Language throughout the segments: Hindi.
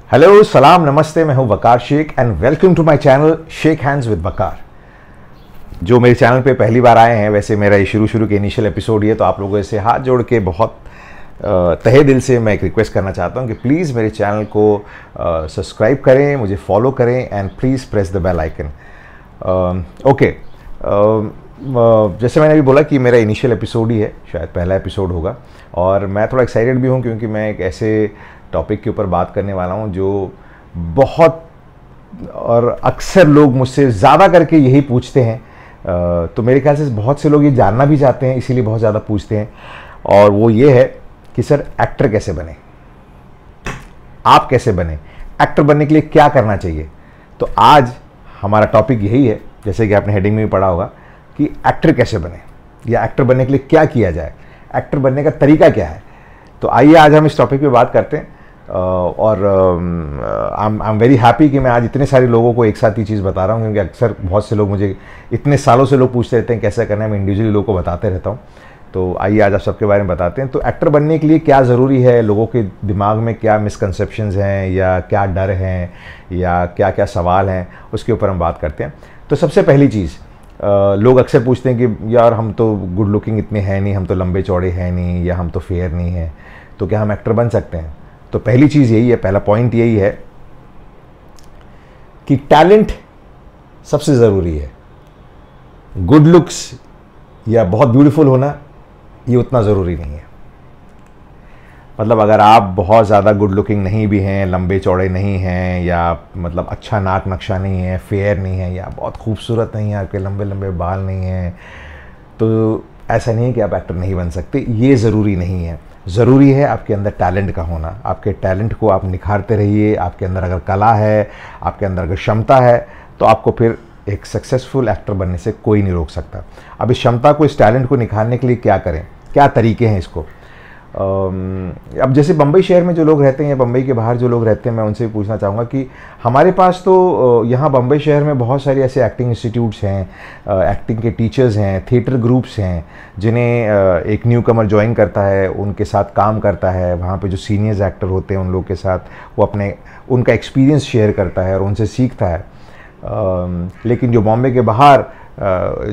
हेलो, सलाम, नमस्ते। मैं हूं Waqar Sheikh and welcome to my channel shake hands with Waqar. जो मेरे चैनल पे पहली बार आए हैं, वैसे मेरा ये शुरू के इनिशियल एपिसोड ही है, तो आप लोगों से हाथ जोड़ के बहुत तहे दिल से मैं एक रिक्वेस्ट करना चाहता हूं कि प्लीज़ मेरे चैनल को सब्सक्राइब करें, मुझे फॉलो करें and please press the bell icon. Okay, जैसे मैंने अभी बोला कि मेरा इनिशियल एपिसोड ही है, शायद पहला एपिसोड होगा, और मैं थोड़ा एक्साइटेड भी हूँ क्योंकि मैं एक ऐसे टॉपिक के ऊपर बात करने वाला हूँ जो बहुत और अक्सर लोग मुझसे ज़्यादा करके यही पूछते हैं। तो मेरे ख्याल से बहुत से लोग ये जानना भी चाहते हैं, इसीलिए बहुत ज़्यादा पूछते हैं, और वो ये है कि सर एक्टर कैसे बने, आप कैसे बने, एक्टर बनने के लिए क्या करना चाहिए। तो आज हमारा टॉपिक यही है, जैसे कि आपने हेडिंग में भी पढ़ा होगा, कि एक्टर कैसे बने या एक्टर बनने के लिए क्या किया जाए, एक्टर बनने का तरीका क्या है। तो आइए आज हम इस टॉपिक पे बात करते हैं। और आई एम वेरी हैप्पी कि मैं आज इतने सारे लोगों को एक साथ ये चीज़ बता रहा हूँ, क्योंकि अक्सर बहुत से लोग मुझे इतने सालों से लोग पूछते रहते हैं कैसे करना है, मैं इंडिविजुअली लोगों को बताते रहता हूँ। तो आइए आज आप सबके बारे में बताते हैं। तो एक्टर बनने के लिए क्या ज़रूरी है, लोगों के दिमाग में क्या मिसकंसेप्शंस हैं या क्या डर हैं या क्या क्या सवाल हैं, उसके ऊपर हम बात करते हैं। तो सबसे पहली चीज़, लोग अक्सर पूछते हैं कि यार हम तो गुड लुकिंग इतने हैं नहीं, हम तो लंबे चौड़े हैं नहीं, या हम तो फेयर नहीं हैं, तो क्या हम एक्टर बन सकते हैं। तो पहली चीज़ यही है, पहला पॉइंट यही है कि टैलेंट सबसे ज़रूरी है। गुड लुक्स या बहुत ब्यूटीफुल होना ये उतना ज़रूरी नहीं है। मतलब अगर आप बहुत ज़्यादा गुड लुकिंग नहीं भी हैं, लंबे चौड़े नहीं हैं, या मतलब अच्छा नाक नक्शा नहीं है, फेयर नहीं है, या बहुत खूबसूरत नहीं है, आपके लंबे लंबे बाल नहीं हैं, तो ऐसा नहीं है कि आप एक्टर नहीं बन सकते। ये ज़रूरी नहीं है। ज़रूरी है आपके अंदर टैलेंट का होना। आपके टैलेंट को आप निखारते रहिए। आपके अंदर अगर कला है, आपके अंदर अगर क्षमता है, तो आपको फिर एक सक्सेसफुल एक्टर बनने से कोई नहीं रोक सकता। अब इस क्षमता को, इस टैलेंट को निखारने के लिए क्या करें, क्या तरीके हैं इसको। अब जैसे बम्बई शहर में जो लोग रहते हैं या बम्बई के बाहर जो लोग रहते हैं, मैं उनसे भी पूछना चाहूँगा कि हमारे पास तो यहाँ बम्बई शहर में बहुत सारे ऐसे एक्टिंग इंस्टीट्यूट्स हैं, एक्टिंग के टीचर्स हैं, थिएटर ग्रुप्स हैं, जिन्हें एक न्यू कमर ज्वाइन करता है, उनके साथ काम करता है, वहाँ पे जो सीनियर्स एक्टर होते हैं उन लोग के साथ वो उनका एक्सपीरियंस शेयर करता है और उनसे सीखता है। लेकिन जो बॉम्बे के बाहर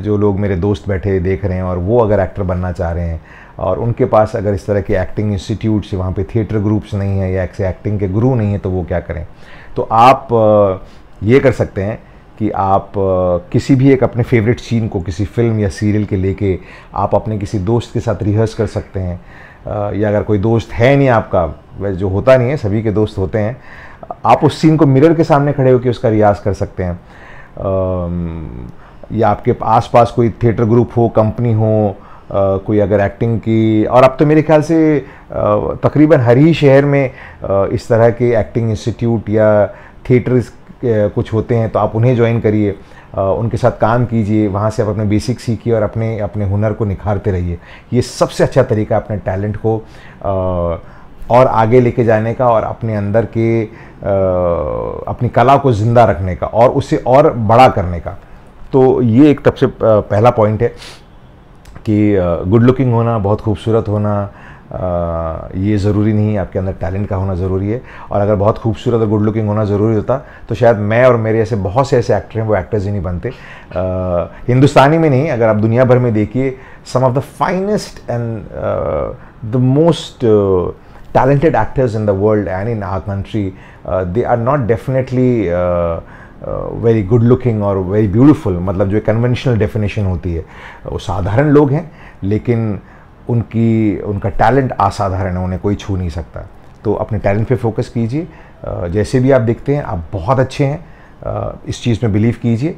जो लोग मेरे दोस्त बैठे देख रहे हैं और वो अगर एक्टर बनना चाह रहे हैं और उनके पास अगर इस तरह के एक्टिंग इंस्टीट्यूट्स, वहाँ पे थिएटर ग्रुप्स नहीं है या ऐसे एक्टिंग के गुरु नहीं है, तो वो क्या करें। तो आप ये कर सकते हैं कि आप किसी भी एक अपने फेवरेट सीन को किसी फिल्म या सीरियल के लेके आप अपने किसी दोस्त के साथ रिहर्स कर सकते हैं। या अगर कोई दोस्त है नहीं आपका, वैसे जो होता नहीं है, सभी के दोस्त होते हैं, आप उस सीन को मिरर के सामने खड़े होकर उसका रियाज कर सकते हैं। या आपके आसपास कोई थिएटर ग्रुप हो, कंपनी हो, कोई अगर एक्टिंग की, और अब तो मेरे ख्याल से तकरीबन हर ही शहर में इस तरह के एक्टिंग इंस्टीट्यूट या थिएटर्स कुछ होते हैं, तो आप उन्हें ज्वाइन करिए, उनके साथ काम कीजिए, वहाँ से आप अपने बेसिक सीखिए और अपने हुनर को निखारते रहिए। ये सबसे अच्छा तरीका अपने टैलेंट को और आगे लेके जाने का और अपने अंदर के अपनी कला को ज़िंदा रखने का और उसे और बड़ा करने का। तो ये एक सबसे पहला पॉइंट है कि गुड लुकिंग होना, बहुत खूबसूरत होना, ये ज़रूरी नहीं है। आपके अंदर टैलेंट का होना ज़रूरी है। और अगर बहुत खूबसूरत और गुड लुकिंग होना ज़रूरी होता तो शायद मैं और मेरे ऐसे बहुत से ऐसे एक्टर हैं, वो एक्टर्स ही नहीं बनते। हिंदुस्तानी में नहीं, अगर आप दुनिया भर में देखिए, some of the finest and the most talented actors in the world and in our country, they are not definitely very good looking or very beautiful। मतलब जो कन्वेंशनल डेफिनेशन होती है, वो साधारण लोग हैं, लेकिन उनका टैलेंट असाधारण है, उन्हें कोई छू नहीं सकता। तो अपने टैलेंट पे फोकस कीजिए। जैसे भी आप दिखते हैं, आप बहुत अच्छे हैं, इस चीज़ में बिलीव कीजिए,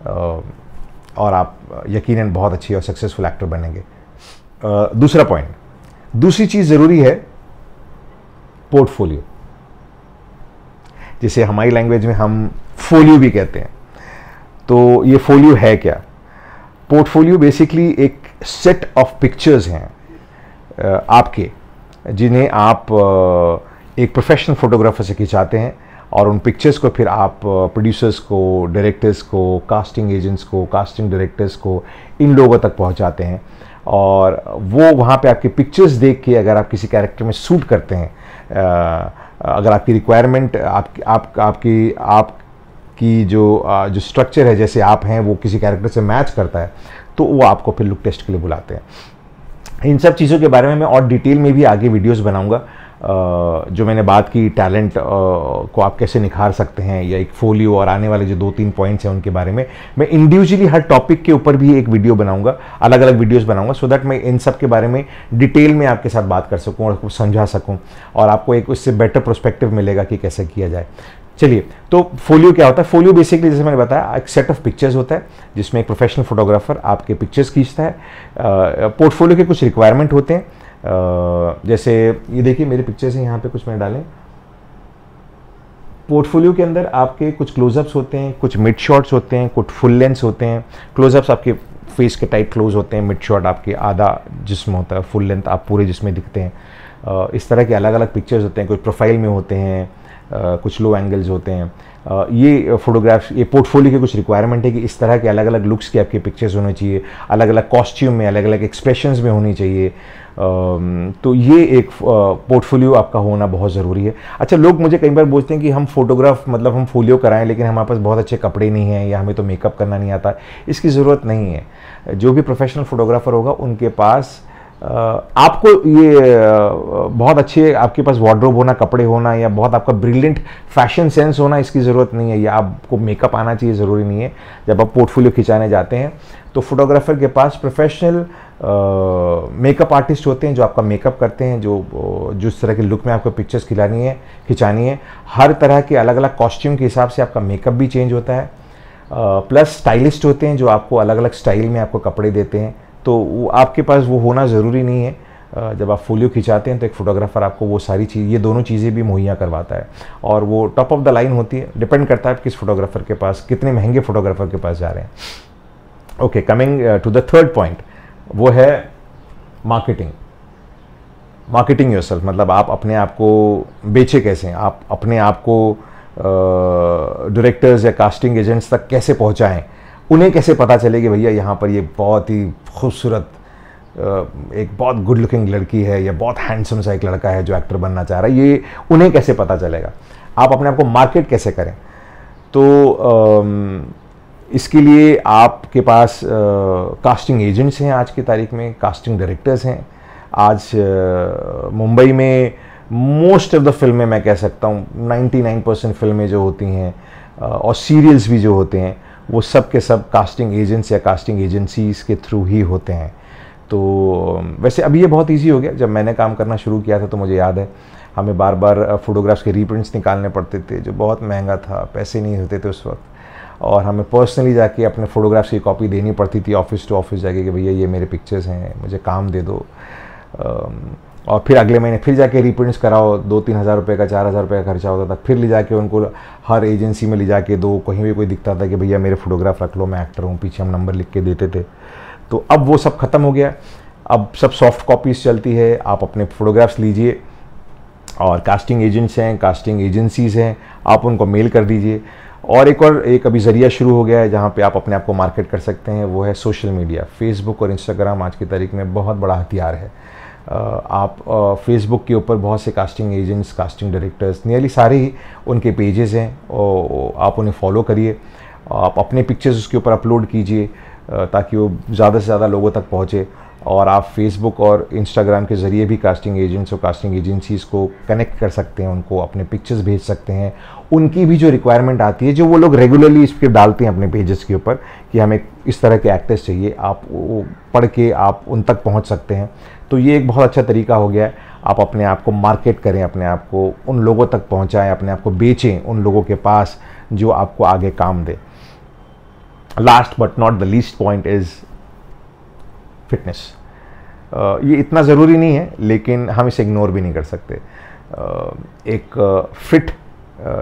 और आप यकीनन बहुत अच्छे और सक्सेसफुल एक्टर बनेंगे। दूसरा पॉइंट, दूसरी चीज़ ज़रूरी है पोर्टफोलियो, जिसे हमारी लैंग्वेज में हम फोलियो भी कहते हैं। तो ये फोलियो है क्या? पोर्टफोलियो बेसिकली एक सेट ऑफ पिक्चर्स हैं आपके, जिन्हें आप एक प्रोफेशनल फोटोग्राफर से खिंचाते हैं, और उन पिक्चर्स को फिर आप प्रोड्यूसर्स को, डायरेक्टर्स को, कास्टिंग एजेंट्स को, कास्टिंग डायरेक्टर्स को, इन लोगों तक पहुंचाते हैं। और वो वहाँ पे आपकी पिक्चर्स देख के अगर आप किसी कैरेक्टर में सूट करते हैं अगर आपकी रिक्वायरमेंट आपकी जो स्ट्रक्चर है जैसे आप हैं वो किसी कैरेक्टर से मैच करता है तो वो आपको फिर लुक टेस्ट के लिए बुलाते हैं। इन सब चीज़ों के बारे में मैं और डिटेल में भी आगे वीडियोस बनाऊंगा। जो मैंने बात की टैलेंट को आप कैसे निखार सकते हैं, या एक फोलियो और आने वाले जो 2-3 पॉइंट्स हैं उनके बारे में मैं इंडिविजुअली हर टॉपिक के ऊपर भी एक वीडियो बनाऊंगा, अलग अलग वीडियोस बनाऊंगा, सो दैट मैं इन सब के बारे में डिटेल में आपके साथ बात कर सकूं और आपको समझा सकूं और आपको एक उससे बेटर पर्सपेक्टिव मिलेगा कि कैसे किया जाए। चलिए, तो फोलियो क्या होता है? फोलियो बेसिकली जैसे मैंने बताया एक सेट ऑफ पिक्चर्स होता है जिसमें एक प्रोफेशनल फोटोग्राफर आपके पिक्चर्स खींचता है। पोर्टफोलियो के कुछ रिक्वायरमेंट होते हैं, जैसे ये देखिए मेरे पिक्चर्स हैं, यहाँ पे कुछ मैंने डालें। पोर्टफोलियो के अंदर आपके कुछ क्लोजअप्स होते हैं, कुछ मिड शॉट्स होते हैं, कुछ फुल लेंस होते हैं। क्लोजअप्स आपके फेस के टाइट क्लोज होते हैं, मिड शॉट आपके आधा जिस्म होता है, फुल लेंथ आप पूरे जिसमें दिखते हैं। इस तरह के अलग अलग पिक्चर्स होते हैं, कुछ प्रोफाइल में होते हैं, कुछ लो एंगल्स होते हैं। ये फोटोग्राफ्स, ये पोर्टफोलियो के कुछ रिक्वायरमेंट है कि इस तरह के अलग अलग लुक्स की आपकी पिक्चर्स होनी चाहिए, अलग अलग कॉस्ट्यूम में, अलग अलग एक्सप्रेशंस में होनी चाहिए। तो ये एक पोर्टफोलियो आपका होना बहुत ज़रूरी है। अच्छा, लोग मुझे कई बार पूछते हैं कि हम फोटोग्राफ मतलब हम फोलियो कराएं लेकिन हमारे पास बहुत अच्छे कपड़े नहीं हैं या हमें तो मेकअप करना नहीं आता। इसकी ज़रूरत नहीं है। जो भी प्रोफेशनल फोटोग्राफर होगा उनके पास आपको ये बहुत अच्छे आपके पास वार्डरोब होना, कपड़े होना या बहुत आपका ब्रिलियंट फैशन सेंस होना, इसकी ज़रूरत नहीं है, या आपको मेकअप आना चाहिए, ज़रूरी नहीं है। जब आप पोर्टफोलियो खिंचाने जाते हैं तो फोटोग्राफर के पास प्रोफेशनल मेकअप आर्टिस्ट होते हैं जो आपका मेकअप करते हैं, जो जिस तरह के लुक में आपको पिक्चर्स खिंचानी है। हर तरह के अलग अलग कॉस्ट्यूम के हिसाब से आपका मेकअप भी चेंज होता है। प्लस स्टाइलिस्ट होते हैं जो आपको अलग अलग स्टाइल में आपको कपड़े देते हैं। तो वो आपके पास वो होना ज़रूरी नहीं है। जब आप फोलियो खिंचाते हैं तो एक फोटोग्राफर आपको वो सारी चीज़, ये दोनों चीज़ें भी मुहैया करवाता है और वो टॉप ऑफ द लाइन होती है। डिपेंड करता है आप किस फोटोग्राफर के पास, कितने महंगे फोटोग्राफर के पास जा रहे हैं। Okay, coming to the third point, वो है मार्केटिंग। मार्केटिंग योरसेल्फ, मतलब आप अपने आप को बेचे कैसे, आप अपने आप को डायरेक्टर्स या कास्टिंग एजेंट्स तक कैसे पहुंचाएं, उन्हें कैसे पता चले कि भैया यहाँ पर ये बहुत ही खूबसूरत एक बहुत गुड लुकिंग लड़की है या बहुत हैंडसम सा एक लड़का है जो एक्टर बनना चाह रहा है, ये उन्हें कैसे पता चलेगा? आप अपने आप को मार्केट कैसे करें? तो इसके लिए आपके पास कास्टिंग एजेंट्स हैं, आज की तारीख में कास्टिंग डायरेक्टर्स हैं। आज मुंबई में मोस्ट ऑफ द फिल्में, मैं कह सकता हूँ 99% फिल्में जो होती हैं और सीरियल्स भी जो होते हैं वो सब के सब कास्टिंग एजेंट्स या कास्टिंग एजेंसीज़ के थ्रू ही होते हैं। तो वैसे अभी ये बहुत इजी हो गया। जब मैंने काम करना शुरू किया था तो मुझे याद है हमें बार बार फोटोग्राफ्स के रीप्रिंट्स निकालने पड़ते थे जो बहुत महंगा था, पैसे नहीं होते थे उस वक्त, और हमें पर्सनली जाके अपने फ़ोटोग्राफ्स की कॉपी देनी पड़ती थी ऑफिस टू ऑफिस जाके कि भैया ये मेरे पिक्चर्स हैं, मुझे काम दे दो। और फिर अगले महीने फिर जाके रीप्रिंट्स कराओ, 2-3 हज़ार रुपये का, 4 हज़ार रुपये का खर्चा होता था। फिर ले जाके उनको हर एजेंसी में ले जाके दो, कहीं भी कोई दिखता था कि भैया मेरे फोटोग्राफ रख लो, मैं एक्टर हूँ, पीछे हम नंबर लिख के देते थे। तो अब वो सब ख़त्म हो गया, अब सब सॉफ्ट कॉपीज़ चलती है। आप अपने फ़ोटोग्राफ्स लीजिए और कास्टिंग एजेंट्स हैं, कास्टिंग एजेंसीज़ हैं, आप उनको मेल कर दीजिए। और एक अभी ज़रिया शुरू हो गया है जहाँ पे आप अपने आप को मार्केट कर सकते हैं, वो है सोशल मीडिया। फेसबुक और इंस्टाग्राम आज की तारीख में बहुत बड़ा हथियार है। आप फेसबुक के ऊपर बहुत से casting agents, casting directors, nearly सारे ही उनके पेजेस हैं, और आप उन्हें फॉलो करिए। आप अपने पिक्चर्स उसके ऊपर अपलोड कीजिए ताकि वो ज़्यादा से ज़्यादा लोगों तक पहुँचे। और आप फेसबुक और इंस्टाग्राम के ज़रिए भी कास्टिंग एजेंट्स और कास्टिंग एजेंसीज़ को कनेक्ट कर सकते हैं, उनको अपने पिक्चर्स भेज सकते हैं। उनकी भी जो रिक्वायरमेंट आती है, जो वो लोग रेगुलरली इस पर डालते हैं अपने पेजेस के ऊपर कि हमें इस तरह के एक्टर्स चाहिए, आप वो पढ़ के आप उन तक पहुंच सकते हैं। तो ये एक बहुत अच्छा तरीका हो गया है। आप अपने आप को मार्केट करें, अपने आप को उन लोगों तक पहुँचाएँ, अपने आप को बेचें उन लोगों के पास जो आपको आगे काम दे। Last but not the least point is fitness. ये इतना ज़रूरी नहीं है लेकिन हम इसे इग्नोर भी नहीं कर सकते। एक फिट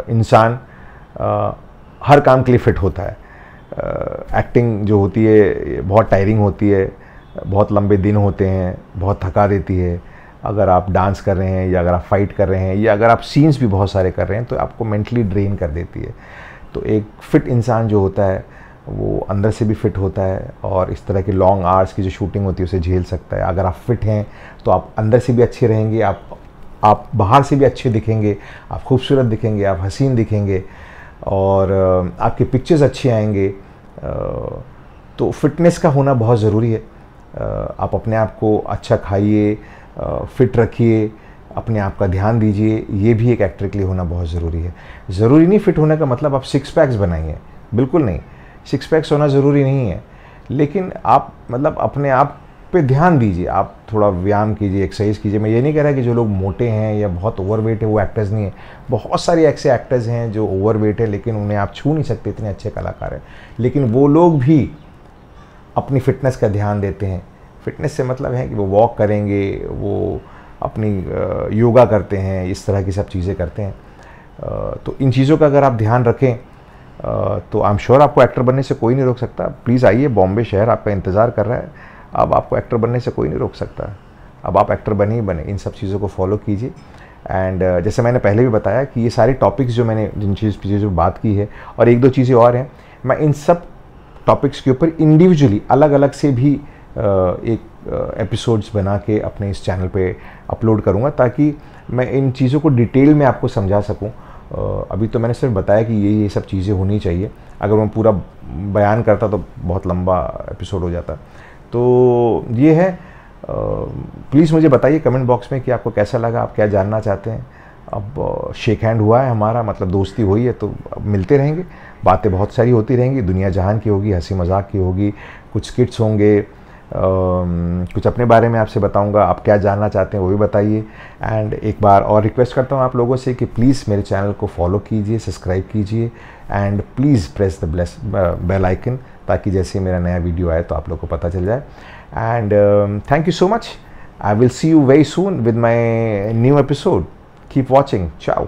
इंसान हर काम के लिए फ़िट होता है। एक्टिंग जो होती है बहुत टायरिंग होती है, बहुत लंबे दिन होते हैं, बहुत थका देती है। अगर आप डांस कर रहे हैं या अगर आप फाइट कर रहे हैं या अगर आप सीन्स भी बहुत सारे कर रहे हैं तो आपको मेंटली ड्रेन कर देती है। तो एक फ़िट इंसान जो होता है वो अंदर से भी फिट होता है और इस तरह की लॉन्ग आवर्स की जो शूटिंग होती है उसे झेल सकता है। अगर आप फिट हैं तो आप अंदर से भी अच्छे रहेंगे, आप आप बाहर से भी अच्छे दिखेंगे, आप खूबसूरत दिखेंगे, आप हसीन दिखेंगे और आपके पिक्चर्स अच्छे आएंगे। तो फिटनेस का होना बहुत ज़रूरी है। आप अपने आप को अच्छा खाइए, फिट रखिए, अपने आप का ध्यान दीजिए, ये भी एक एक्टर के लिए होना बहुत ज़रूरी है। ज़रूरी नहीं फिट होने का मतलब आप सिक्स पैक्स बनाइए, बिल्कुल नहीं, सिक्स पैक्स होना ज़रूरी नहीं है, लेकिन आप मतलब अपने आप पे ध्यान दीजिए, आप थोड़ा व्यायाम कीजिए, एक्सरसाइज कीजिए। मैं ये नहीं कह रहा कि जो लोग मोटे हैं या बहुत ओवरवेट है वो एक्टर्स नहीं है। बहुत सारे ऐसे एक्टर्स हैं जो ओवरवेट है लेकिन उन्हें आप छू नहीं सकते, इतने अच्छे कलाकार हैं, लेकिन वो लोग भी अपनी फ़िटनेस का ध्यान देते हैं। फ़िटनेस से मतलब है कि वो वॉक करेंगे, वो अपनी योगा करते हैं, इस तरह की सब चीज़ें करते हैं। तो इन चीज़ों का अगर आप ध्यान रखें तो आई एम श्योर आपको एक्टर बनने से कोई नहीं रोक सकता। प्लीज़ आइए, बॉम्बे शहर आपका इंतज़ार कर रहा है। अब आपको एक्टर बनने से कोई नहीं रोक सकता। अब आप एक्टर बने ही बने। इन सब चीज़ों को फॉलो कीजिए। एंड जैसे मैंने पहले भी बताया कि ये सारे टॉपिक्स जो मैंने जिन चीज़ों बात की है और एक दो चीज़ें और हैं, मैं इन सब टॉपिक्स के ऊपर इंडिविजुअली अलग अलग से भी एक एपिसोड्स बना के अपने इस चैनल पे अपलोड करूँगा, ताकि मैं इन चीज़ों को डिटेल में आपको समझा सकूँ। अभी तो मैंने सिर्फ बताया कि ये सब चीज़ें होनी चाहिए। अगर मैं पूरा बयान करता तो बहुत लंबा एपिसोड हो जाता। तो ये है। प्लीज़ मुझे बताइए कमेंट बॉक्स में कि आपको कैसा लगा, आप क्या जानना चाहते हैं। अब शेक हैंड हुआ है हमारा, मतलब दोस्ती हुई है, तो अब मिलते रहेंगे, बातें बहुत सारी होती रहेंगी, दुनिया जहान की होगी, हंसी मजाक की होगी, कुछ स्किट्स होंगे, कुछ अपने बारे में आपसे बताऊंगा। आप क्या जानना चाहते हैं वो भी बताइए। एंड एक बार और रिक्वेस्ट करता हूँ आप लोगों से कि प्लीज़ मेरे चैनल को फॉलो कीजिए, सब्सक्राइब कीजिए and please press the bell icon, ताकि जैसे मेरा नया वीडियो आए तो आप लोग को पता चल जाए। And thank you so much. I will see you very soon with my new episode. Keep watching. चाओ।